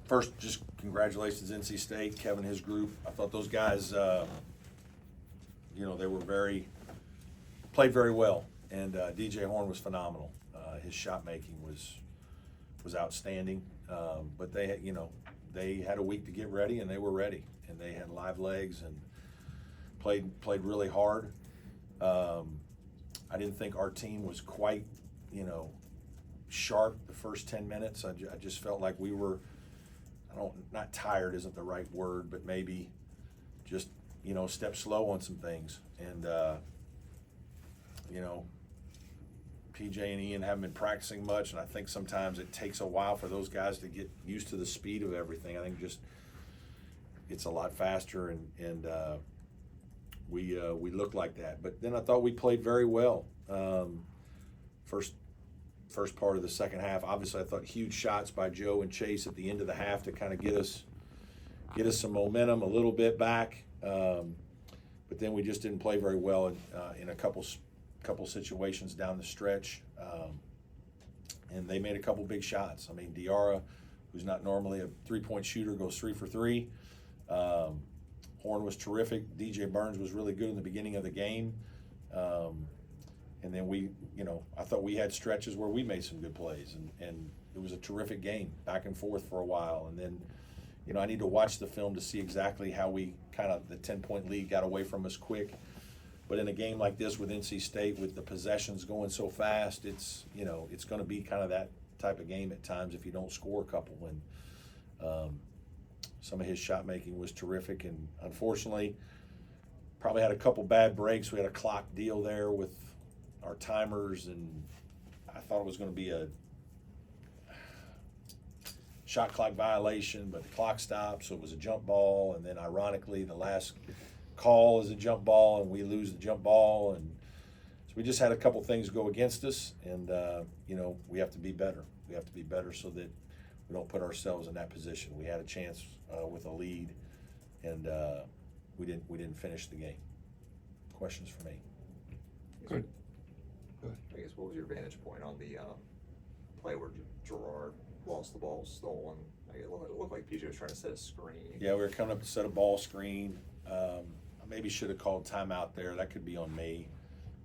First, just congratulations, NC State, Kevin, his group. I thought those guys, they were played very well, and DJ Horn was phenomenal. His shot making was outstanding. But they had a week to get ready, and they were ready, and they had live legs and played really hard. I didn't think our team was quite, sharp the first 10 minutes. I just felt like we were, not tired isn't the right word, but maybe just, step slow on some things. And, PJ and Ian haven't been practicing much, and I think sometimes it takes a while for those guys to get used to the speed of everything. I think just it's a lot faster, and we looked like that. But then I thought we played very well. First part of the second half, obviously I thought huge shots by Joe and Chase at the end of the half to kind of get us some momentum a little bit back. But then we just didn't play very well in a couple situations down the stretch, and they made a couple big shots. I mean, Diarra, who's not normally a three-point shooter, goes 3 for 3. Horn was terrific. DJ Burns was really good in the beginning of the game. And then I thought we had stretches where we made some good plays, and it was a terrific game, back and forth for a while. And then, I need to watch the film to see exactly how we the 10-point lead got away from us quick. But in a game like this with NC State, with the possessions going so fast, it's going to be kind of that type of game at times if you don't score a couple. And some of his shot making was terrific, and unfortunately, probably had a couple bad breaks. We had a clock deal there with our timers, and I thought it was going to be a shot clock violation, but the clock stopped, so it was a jump ball. And then ironically, the last call is a jump ball, and we lose the jump ball. And so we just had a couple things go against us, and we have to be better. We have to be better so that we don't put ourselves in that position. We had a chance with a lead, and we didn't finish the game. Questions for me? Good. I guess, what was your vantage point on the play where Gerard lost the ball stolen? It looked like PJ was trying to set a screen. Yeah, we were coming up to set a ball screen. I maybe should have called timeout there. That could be on me.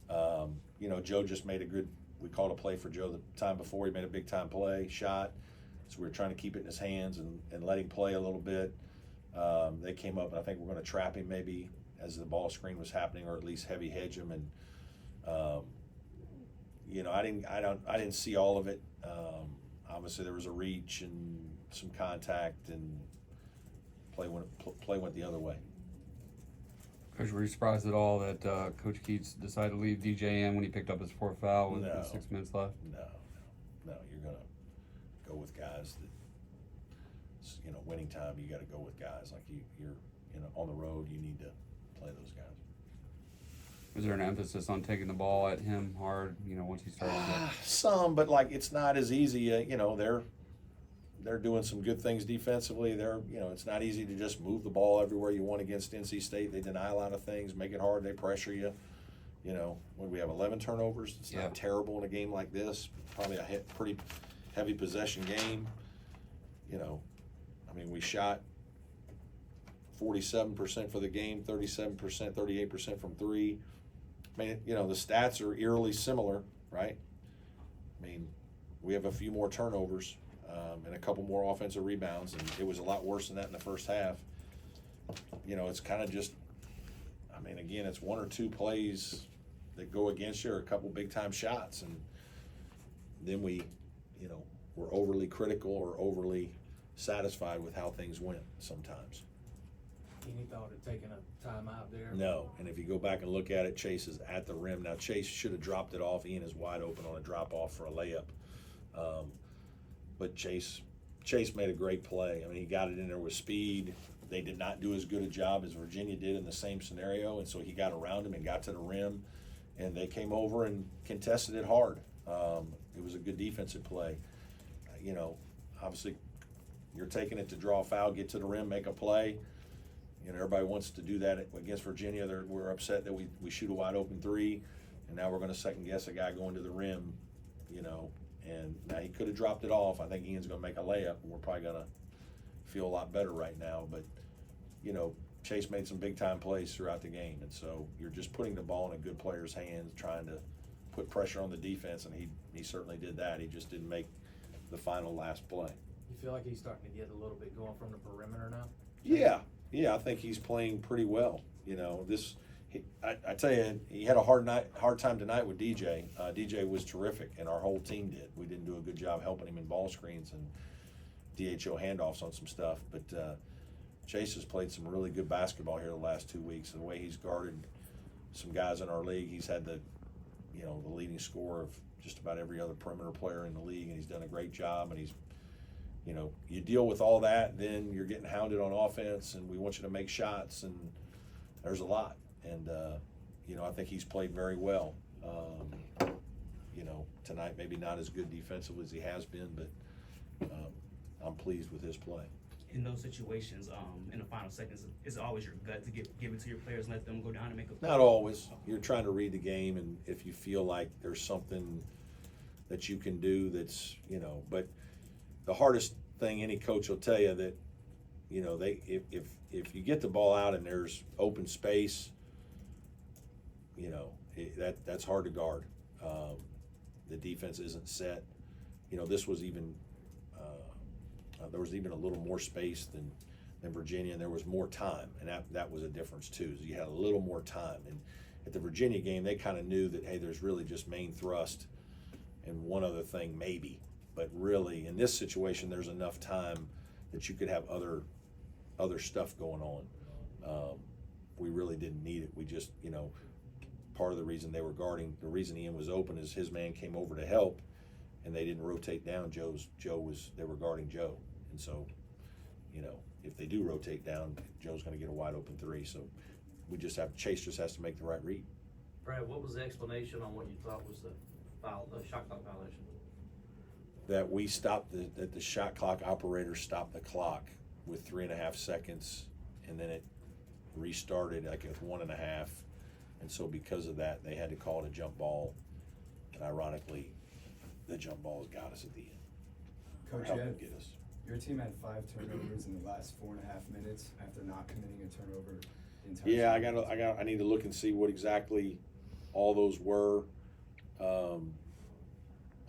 Joe just made we called a play for Joe the time before. He made a big time play, shot. So we were trying to keep it in his hands and let him play a little bit. They came up, and I think we're going to trap him maybe as the ball screen was happening, or at least heavy hedge him. And I didn't see all of it. Obviously, there was a reach and some contact, and play went the other way. Coach, were you surprised at all that Coach Keats decided to leave DJ in when he picked up his fourth foul with 6 minutes left? No. You're going to go with guys that, winning time, you got to go with guys. Like you're on the road, you need to play those guys. Was there an emphasis on taking the ball at him hard, once he started? Some, but it's not as easy. They're doing some good things defensively. It's not easy to just move the ball everywhere you want against NC State. They deny a lot of things, make it hard. They pressure you. When we have 11 turnovers, it's not terrible in a game like this. Probably a pretty heavy possession game. We shot 47% for the game, 37%, 38% from three. The stats are eerily similar, right? We have a few more turnovers and a couple more offensive rebounds, and it was a lot worse than that in the first half. It's kind of just, again, it's one or two plays that go against you, or a couple big-time shots, and then we're overly critical or overly satisfied with how things went sometimes. Any thought of taking a timeout there? No, and if you go back and look at it, Chase is at the rim. Now, Chase should have dropped it off. Ian is wide open on a drop-off for a layup. But Chase made a great play. He got it in there with speed. They did not do as good a job as Virginia did in the same scenario, and so he got around him and got to the rim, and they came over and contested it hard. It was a good defensive play. Obviously, you're taking it to draw a foul, get to the rim, make a play. Everybody wants to do that against Virginia. We're upset that we shoot a wide open three, and now we're going to second guess a guy going to the rim, and now he could have dropped it off. I think Ian's going to make a layup, and we're probably going to feel a lot better right now. But, you know, Chase made some big-time plays throughout the game, and so you're just putting the ball in a good player's hands, trying to put pressure on the defense, and he certainly did that. He just didn't make the final last play. You feel like he's starting to get a little bit going from the perimeter now? Yeah, I think he's playing pretty well. You know, I tell you, he had a hard time tonight with DJ. DJ was terrific, and our whole team did. We didn't do a good job helping him in ball screens and DHO handoffs on some stuff, but Chase has played some really good basketball here the last 2 weeks. The way he's guarded some guys in our league, he's had the leading score of just about every other perimeter player in the league, and he's done a great job. And he's, you know, you deal with all that, then you're getting hounded on offense, and we want you to make shots, and there's a lot. And, you know, I think he's played very well. You know, tonight maybe not as good defensively as he has been, but I'm pleased with his play. In those situations, in the final seconds, is it always your gut to give it to your players and let them go down and make a play? Not always. You're trying to read the game, and if you feel like there's something that you can do that's, you know, but the hardest thing any coach will tell you that, you know, if you get the ball out and there's open space, you know, that's hard to guard. The defense isn't set. You know, this was even there was even a little more space than Virginia, and there was more time, and that was a difference too. So you had a little more time, and at the Virginia game, they kind of knew that, hey, there's really just main thrust and one other thing maybe, but really in this situation, there's enough time that you could have other stuff going on. We really didn't need it. We just, you know, part of the reason they were guarding, the reason Ian was open is his man came over to help, and they didn't rotate down. They were guarding Joe. And so, you know, if they do rotate down, Joe's going to get a wide open three. So Chase just has to make the right read. Brad, what was the explanation on what you thought was the shot clock violation? That we stopped that the shot clock operator stopped the clock with 3.5 seconds, and then it restarted like with 1.5. And so because of that, they had to call it a jump ball. And ironically, the jump balls got us at the end. Coach, Get us. your team had 5 turnovers in the last 4.5 minutes after not committing a turnover the entire Yeah, I need to look and see what exactly all those were.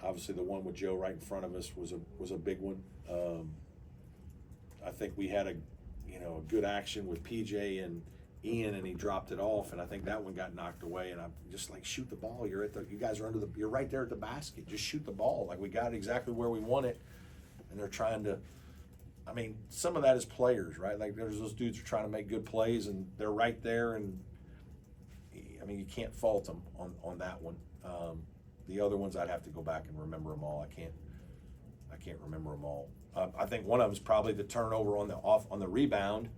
Obviously, the one with Joe right in front of us was a big one. I think we had a good action with PJ and Ian, and he dropped it off, and I think that one got knocked away. And I'm just like, shoot the ball. You guys are you're right there at the basket. Just shoot the ball. Like, we got it exactly where we want it, and they're trying to. I mean, some of that is players, right? Like, there's those dudes who are trying to make good plays, and they're right there, and I mean, you can't fault them on that one. The other ones, I'd have to go back and remember them all. I can't remember them all. I think one of them is probably the turnover on the rebound,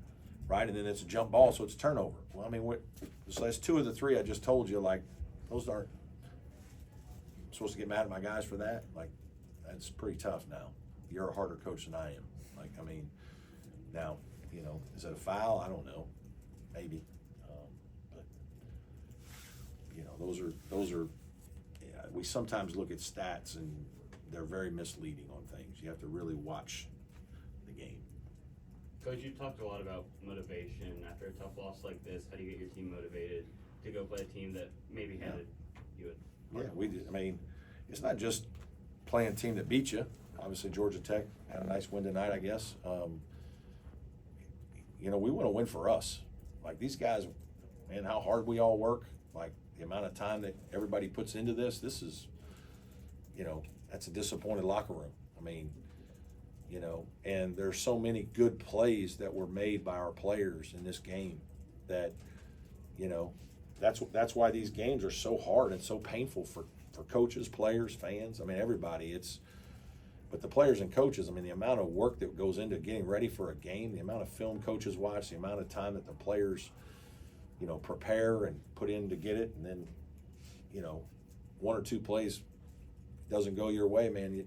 right? And then it's a jump ball, so it's a turnover. Well, I mean, so that's 2 of the 3 I just told you. Like, those aren't I'm supposed to get mad at my guys for that. Like, that's pretty tough now. You're a harder coach than I am. Like, I mean, now, is it a foul? I don't know, maybe, but those are. Yeah, we sometimes look at stats and they're very misleading on things. You have to really watch the game. Coach, you talked a lot about motivation after a tough loss like this. How do you get your team motivated to go play a team that maybe handed you a Yeah, we did. I mean, it's not just playing a team that beat you. Obviously, Georgia Tech had a nice win tonight, I guess. We want to win for us. Like, these guys, man, how hard we all work. Like, the amount of time that everybody puts into this is, that's a disappointed locker room. I mean, and there's so many good plays that were made by our players in this game that, that's why these games are so hard and so painful for coaches, players, fans. I mean, everybody. But the players and coaches, I mean, the amount of work that goes into getting ready for a game, the amount of film coaches watch, the amount of time that the players, prepare and put in to get it, and then, 1 or 2 plays doesn't go your way, man.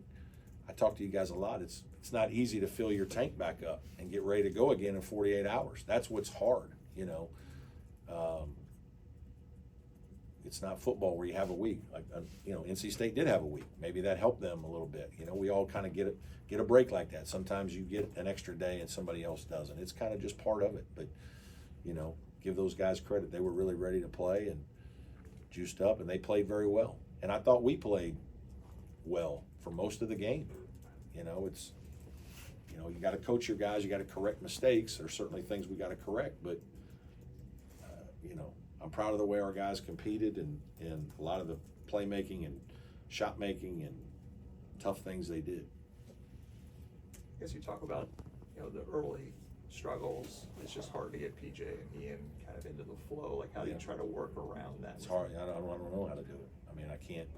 I talk to you guys a lot. It's not easy to fill your tank back up and get ready to go again in 48 hours. That's what's hard, it's not football where you have a week. Like, you know, NC State did have a week. Maybe that helped them a little bit. You know, we all kind of get a break like that. Sometimes you get an extra day and somebody else doesn't. It's kind of just part of it. But, you know, give those guys credit. They were really ready to play and juiced up, and they played very well. And I thought we played well for most of the game. You know, it's, you know, you got to coach your guys. You got to correct mistakes. There's certainly things we got to correct, but you know, I'm proud of the way our guys competed and a lot of the playmaking and shot making and tough things they did. I guess you talk about, you know, the early struggles. It's just hard to get PJ and Ian kind of into the flow. Like, how do you try to work around that? It's hard. I don't know how to do it. I mean, I can't.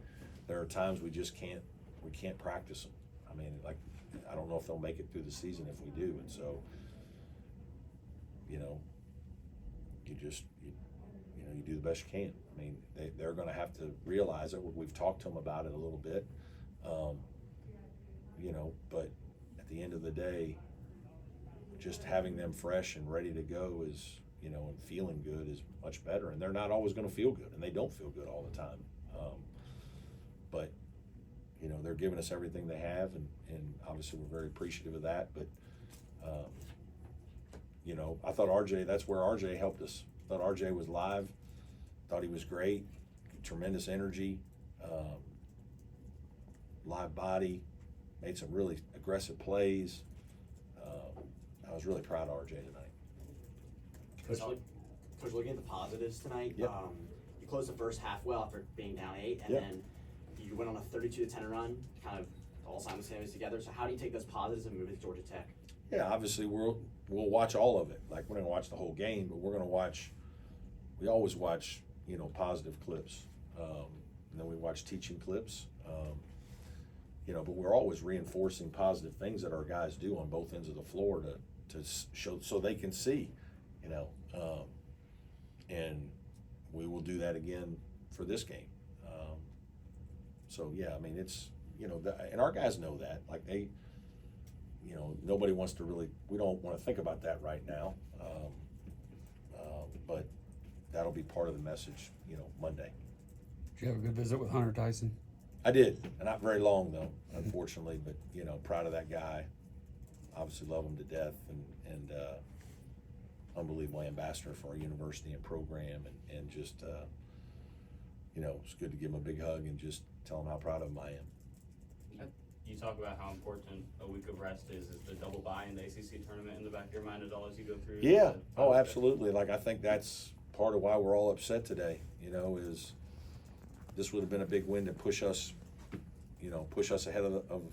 There are times we just can't. We can't practice them. I mean, like, I don't know if they'll make it through the season if we do. And so, you know, you know, you do the best you can. I mean, they're going to have to realize it. We've talked to them about it a little bit, you know, but at the end of the day, just having them fresh and ready to go is, you know, and feeling good is much better. And they're not always going to feel good, and they don't feel good all the time. But, you know, they're giving us everything they have, and obviously we're very appreciative of that. But, you know, I thought that's where RJ helped us. I thought RJ was live, thought he was great, tremendous energy, live body, made some really aggressive plays. I was really proud of RJ tonight. Coach, looking at the positives tonight, Yep. You closed the first half well after being down 8, and Yep. then you went on a 32-10 run, kind of all simultaneously together. So how do you take those positives and move it to Georgia Tech? Yeah, obviously we'll watch all of it. Like, we're going to watch the whole game, but we're going to watch. We always watch, you know, positive clips, and then we watch teaching clips. You know, but we're always reinforcing positive things that our guys do on both ends of the floor to show so they can see, you know, and we will do that again for this game. So yeah, I mean, it's, you know, and our guys know that. Like, they, you know, nobody wants to really. We don't want to think about that right now, but that'll be part of the message, you know, Monday. Did you have a good visit with Hunter Tyson? I did, and not very long though, unfortunately. But, you know, proud of that guy. Obviously love him to death, and unbelievable ambassador for our university and program, and just you know, it's good to give him a big hug and just tell him how proud of him I am. You talk about how important a week of rest is the double bye in the ACC tournament in the back of your mind at all as you go through? Yeah. Oh, absolutely. Like, I think that's part of why we're all upset today. You know, is this would have been a big win to push us, you know, ahead of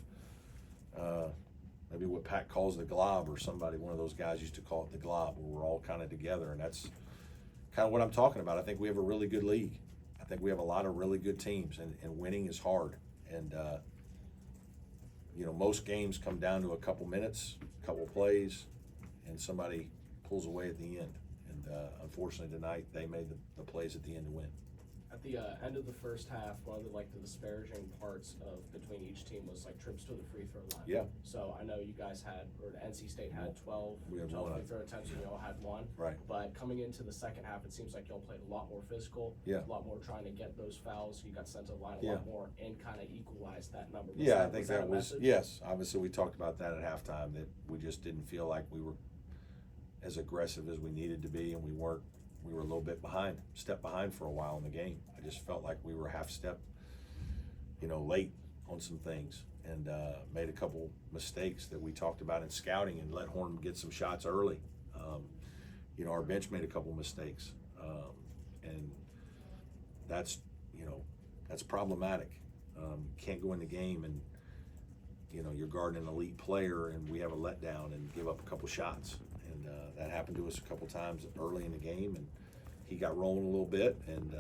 maybe what Pat calls the glob, or somebody, one of those guys used to call it the glob, where we're all kind of together, and that's kind of what I'm talking about. I think we have a really good league. I think we have a lot of really good teams, and winning is hard. And you know, most games come down to a couple minutes, a couple plays, and somebody pulls away at the end. And unfortunately tonight, they made the plays at the end to win. At the end of the first half, one of the disparaging parts of between each team was like trips to the free throw line. Yeah. So I know you guys had, or NC State had 12, We had 12 one. free throw attempts, and you all had 1. Right. But coming into the second half, it seems like y'all played a lot more physical. Yeah. A lot more trying to get those fouls. You got sent to the line a Yeah. lot more, and kind of equalized that number. Yeah, I think that a was, message? yes, obviously we talked about that at halftime, that we just didn't feel like we were as aggressive as we needed to be, and we were a little bit step behind for a while in the game. I just felt like we were half step, you know, late on some things, and made a couple mistakes that we talked about in scouting, and let Horn get some shots early. You know, our bench made a couple mistakes, and that's, you know, that's problematic. Can't go in the game and, you know, you're guarding an elite player, and we have a letdown and give up a couple shots. And that happened to us a couple times early in the game, and he got rolling a little bit, and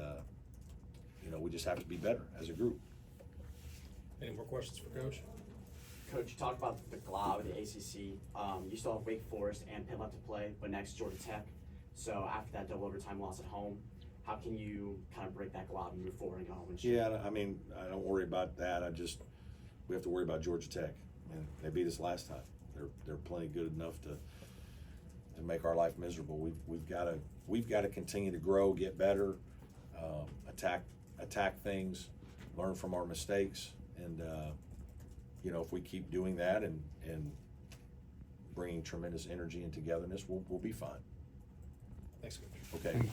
you know, we just have to be better as a group. Any more questions for Coach? Coach, you talked about the glob of the ACC. You still have Wake Forest and Pitt left to play, but next Georgia Tech. So after that double overtime loss at home, how can you kind of break that glob and move forward and go home and shoot? Yeah, I mean, I don't worry about that. We have to worry about Georgia Tech. And they beat us last time. They're plenty good enough to make our life miserable. We've got to continue to grow, get better. attack things, learn from our mistakes, and you know, if we keep doing that and bringing tremendous energy and togetherness, we'll be fine. Thanks, Coach. Okay.